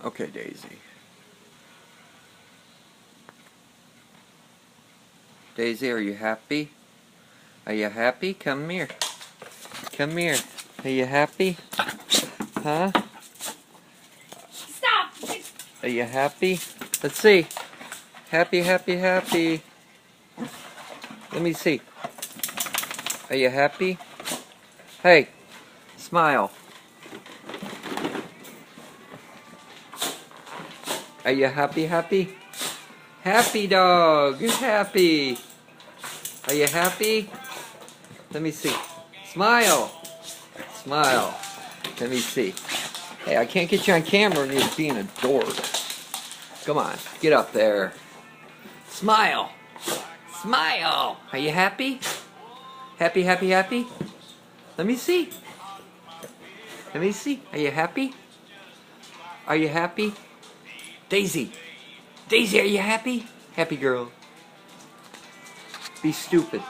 Okay, Daisy. Daisy, are you happy? Are you happy? Come here. Come here. Are you happy? Huh? Stop! Are you happy? Let's see. Happy, happy, happy. Let me see. Are you happy? Hey, smile. Are you happy, happy? Happy dog. You're happy. Are you happy? Let me see. Smile. Smile. Let me see. Hey, I can't get you on camera and you're being a dork. Come on, get up there. Smile. Smile. Are you happy? Happy, happy, happy? Let me see. Let me see. Are you happy? Are you happy? Daisy. Daisy, are you happy? Happy girl. Be stupid.